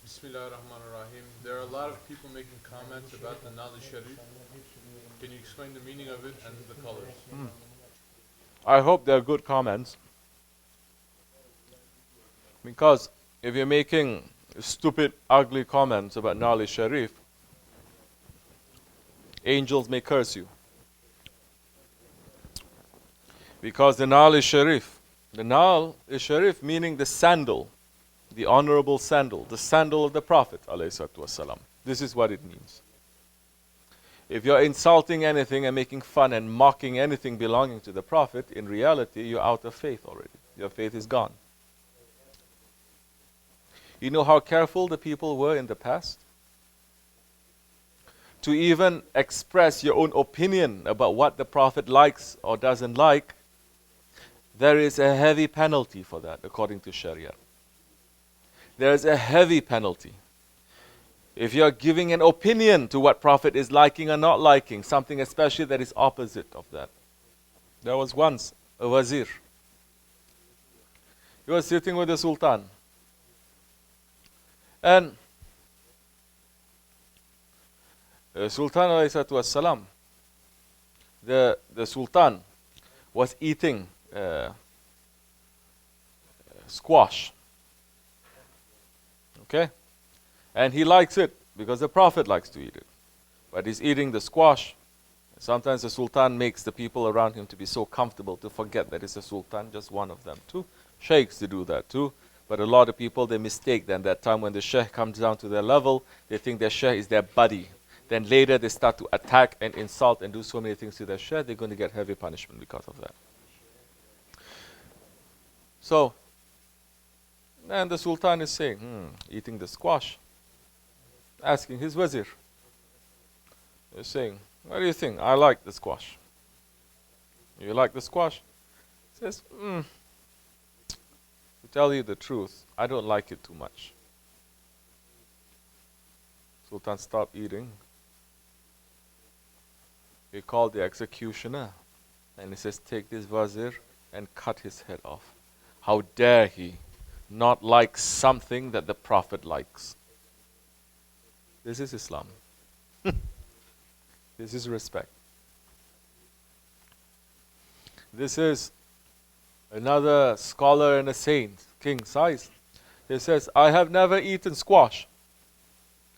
Bismillahirrahmanirrahim. There are a lot of people making comments about the Na'al-i Sharif. Can you explain the meaning of it and the colors? I hope they're good comments. Because if you're making stupid, ugly comments about Na'al-i Sharif, angels may curse you. Because the Na'al-i Sharif, the Na'al-i Sharif meaning the sandal, the honorable sandal, the sandal of the Prophet ﷺ. This is what it means. If you're insulting anything and making fun and mocking anything belonging to the Prophet, in reality, you're out of faith already. Your faith is gone. You know how careful the people were in the past? To even express your own opinion about what the Prophet likes or doesn't like, there is a heavy penalty for that, according to Sharia. There is a heavy penalty. If you are giving an opinion to what Prophet is liking or not liking, something especially that is opposite of that. There was once a wazir. He was sitting with the Sultan. And the Sultan ﷺ, the Sultan was eating squash. Okay? And he likes it because the Prophet likes to eat it. But he's eating the squash. Sometimes the Sultan makes the people around him to be so comfortable to forget that it's a Sultan, just one of them too. Shaykhs to do that too. But a lot of people, they mistake then that time when the Shaykh comes down to their level, they think their Shaykh is their buddy. Then later they start to attack and insult and do so many things to their Shaykh, they're going to get heavy punishment because of that. So, and the Sultan is saying, eating the squash, asking his wazir. He's saying, what do you think? I like the squash. You like the squash? He says, to tell you the truth, I don't like it too much. Sultan stopped eating. He called the executioner and he says, take this wazir and cut his head off. How dare he not like something that the Prophet likes? This is Islam. This is respect. This is another scholar and a saint, king size. He says, I have never eaten squash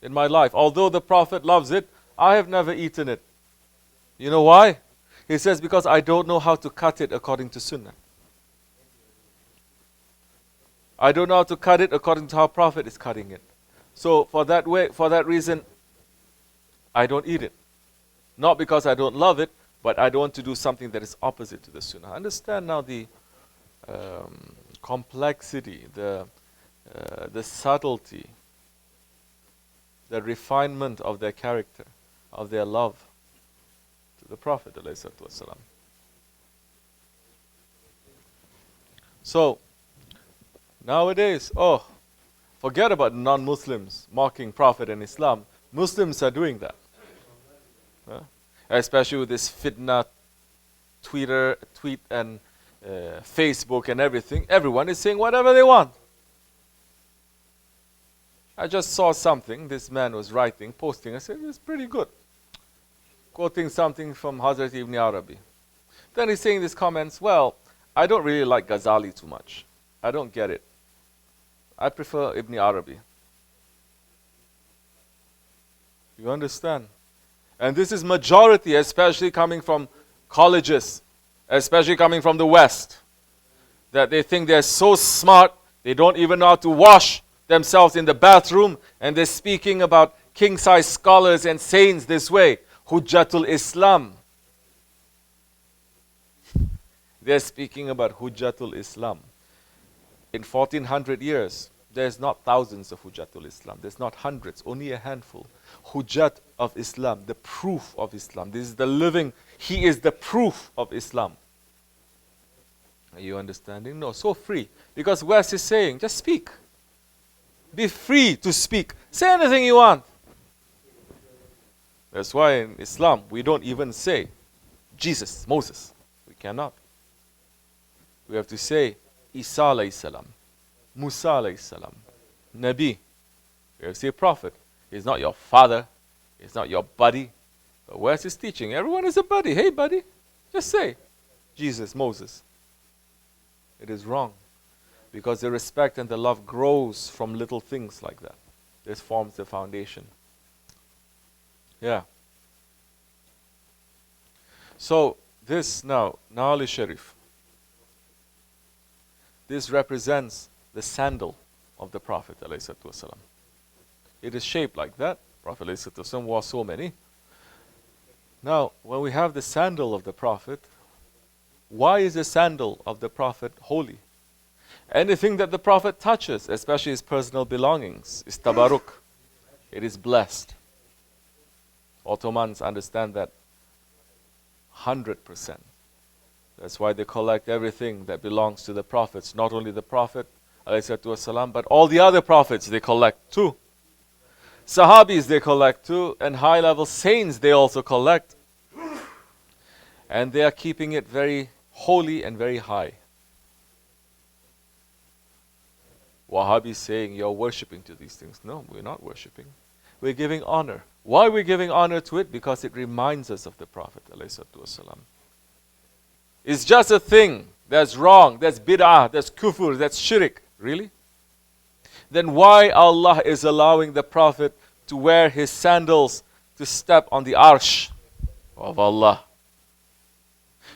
in my life. Although the Prophet loves it, I have never eaten it. You know why? He says, because I don't know how to cut it according to Sunnah. I don't know how to cut it according to how Prophet is cutting it. So for that reason, I don't eat it. Not because I don't love it, but I don't want to do something that is opposite to the Sunnah. Understand now the complexity, the subtlety, the refinement of their character, of their love to the Prophet ﷺ. So, nowadays, forget about non-Muslims mocking Prophet and Islam. Muslims are doing that. Especially with this fitna, tweet and Facebook and everything. Everyone is saying whatever they want. I just saw something this man was writing, posting. I said, it's pretty good. Quoting something from Hazrat Ibn Arabi. Then he's saying these comments, well, I don't really like Ghazali too much. I don't get it. I prefer Ibn Arabi. You understand? And this is majority, especially coming from colleges, especially coming from the West, that they think they're so smart, they don't even know how to wash themselves in the bathroom, and they're speaking about king-size scholars and saints this way. Hujjatul Islam. They're speaking about Hujjatul Islam. In 1400 years, there's not thousands of Hujjatul Islam. There's not hundreds, only a handful. Hujjat of Islam, the proof of Islam. This is the living, he is the proof of Islam. Are you understanding? No, so free. Because West is saying, just speak. Be free to speak. Say anything you want. That's why in Islam, we don't even say Jesus, Moses. We cannot. We have to say Isa alayhi salam, Musa alayhi salam, Nabi, You see, a prophet is not your father, he's not your buddy. But where's his teaching? Everyone is a buddy. Hey, buddy, just say Jesus, Moses. It is wrong, because the respect and the love grows from little things like that. This forms the foundation. Yeah. So this now, Na'al-i Sharif. This represents the sandal of the Prophet ﷺ. It is shaped like that. Prophet ﷺ wore so many. Now, when we have the sandal of the Prophet, why is the sandal of the Prophet holy? Anything that the Prophet touches, especially his personal belongings, is tabaruk. It is blessed. Ottomans understand that 100%. That's why they collect everything that belongs to the Prophets. Not only the Prophet, ﷺ, but all the other Prophets they collect too. Sahabis they collect too, and high-level saints they also collect. And they are keeping it very holy and very high. Wahhabis saying, you're worshipping to these things. No, we're not worshipping. We're giving honor. Why are we giving honor to it? Because it reminds us of the Prophet ﷺ. It's just a thing that's wrong, that's bid'ah, that's kufr, that's shirk. Really? Then why Allah is allowing the Prophet to wear his sandals to step on the arsh of Allah?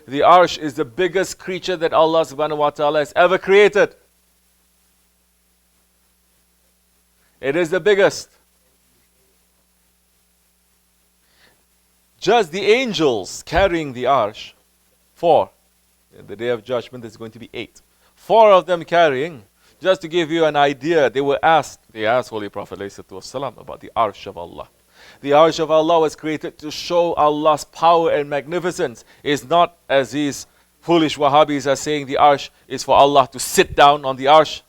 The arsh is the biggest creature that Allah subhanahu wa ta'ala has ever created. It is the biggest. Just the angels carrying the arsh, 4. In the day of judgment there's going to be 8. 4 of them carrying. Just to give you an idea, they asked Holy Prophet ﷺ about the arsh of Allah. The arsh of Allah was created to show Allah's power and magnificence. It's not as these foolish Wahhabis are saying the arsh is for Allah to sit down on the arsh.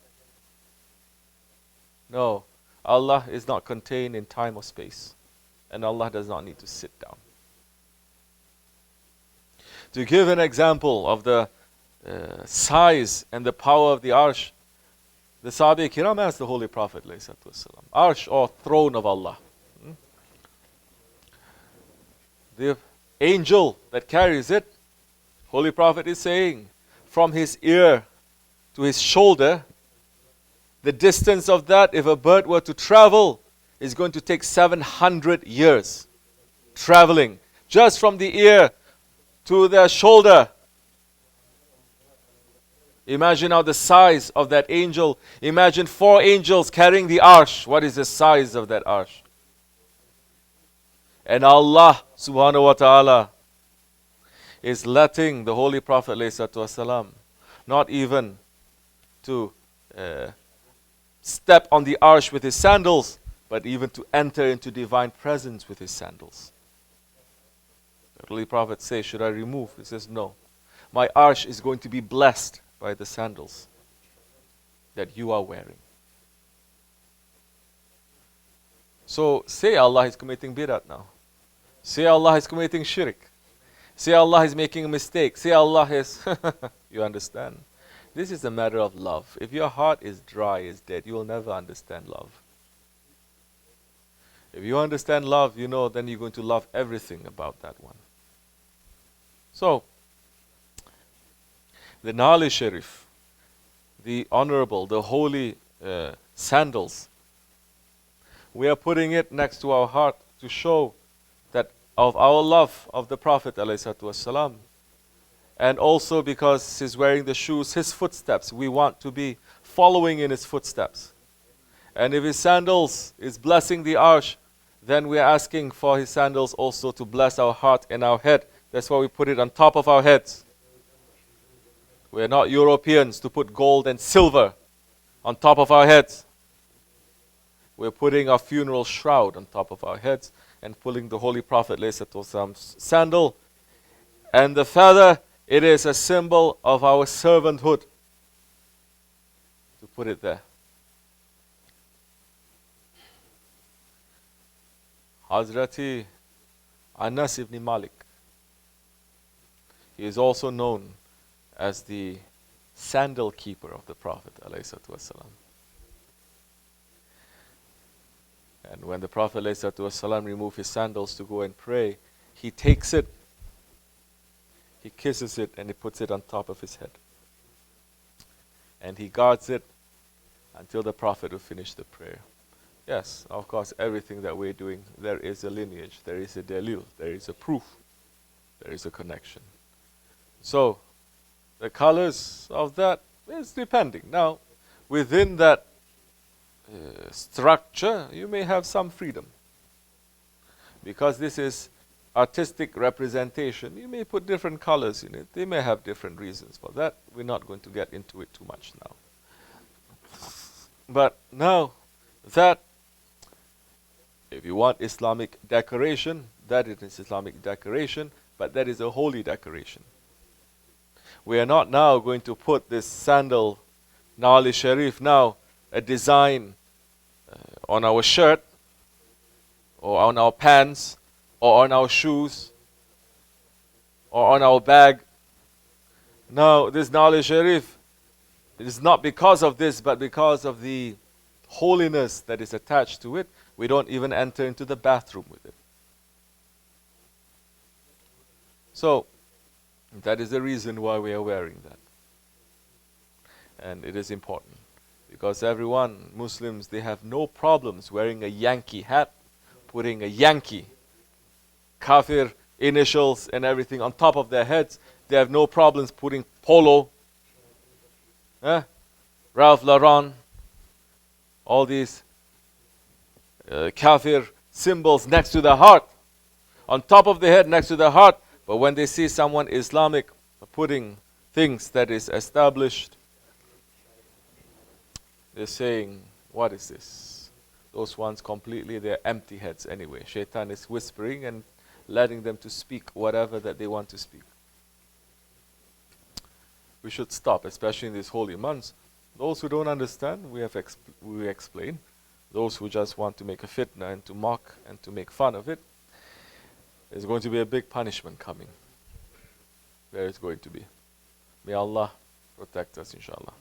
No, Allah is not contained in time or space. And Allah does not need to sit down. To give an example of the size and the power of the arsh, the Sahaba Kiram asked the Holy Prophet ﷺ, arsh or throne of Allah. The angel that carries it, Holy Prophet is saying, from his ear to his shoulder, the distance of that, if a bird were to travel, is going to take 700 years. Traveling. Just from the ear to the shoulder. Imagine now the size of that angel. Imagine 4 angels carrying the arsh. What is the size of that arsh? And Allah subhanahu wa ta'ala is letting the Holy Prophet ﷺ not even to step on the arsh with his sandals, but even to enter into divine presence with his sandals. The Holy Prophet says, should I remove? He says, no. My arsh is going to be blessed by the sandals that you are wearing. So say Allah is committing bid'at now. Say Allah is committing shirk. Say Allah is making a mistake. Say Allah is... You understand? This is a matter of love. If your heart is dry, is dead, you will never understand love. If you understand love, you know, then you're going to love everything about that one. So, the Na'al-i Sharif, the honorable, the holy sandals, we are putting it next to our heart to show that of our love of the Prophet ﷺ. And also because he's wearing the shoes, his footsteps, we want to be following in his footsteps. And if his sandals is blessing the arsh, then we are asking for his sandals also to bless our heart and our head. That's why we put it on top of our heads. We are not Europeans to put gold and silver on top of our heads. We're putting our funeral shroud on top of our heads and pulling the Holy Prophet ﷺ's sandal. And the feather, it is a symbol of our servanthood. To put it there. Hazrati Anas ibn Malik. He is also known as the sandal keeper of the Prophet ﷺ. And when the Prophet ﷺ removed his sandals to go and pray, he takes it, he kisses it, and he puts it on top of his head. And he guards it until the Prophet will finish the prayer. Yes, of course, everything that we're doing, there is a lineage, there is a dalil, there is a proof, there is a connection. So, the colors of that is depending. Now, within that structure, you may have some freedom. Because this is artistic representation, you may put different colors in it. They may have different reasons for that. We're not going to get into it too much now. But now, that, if you want Islamic decoration, that is Islamic decoration, but that is a holy decoration. We are not now going to put this sandal, Na'al-i Sharif, now a design on our shirt, or on our pants, or on our shoes, or on our bag. Now, this Na'al-i Sharif, it is not because of this, but because of the holiness that is attached to it. We don't even enter into the bathroom with it. So, that is the reason why we are wearing that. And it is important. Because everyone, Muslims, they have no problems wearing a Yankee hat, putting a Yankee, kafir initials and everything on top of their heads. They have no problems putting polo, Ralph Lauren, all these kafir symbols next to the heart, on top of the head next to the heart. But when they see someone Islamic putting things that is established, they're saying, what is this? Those ones completely, they're empty heads anyway. Shaitan is whispering and letting them to speak whatever that they want to speak. We should stop, especially in these holy months. Those who don't understand, we explain. Those who just want to make a fitna and to mock and to make fun of it, there's going to be a big punishment coming. There is going to be. May Allah protect us, inshallah.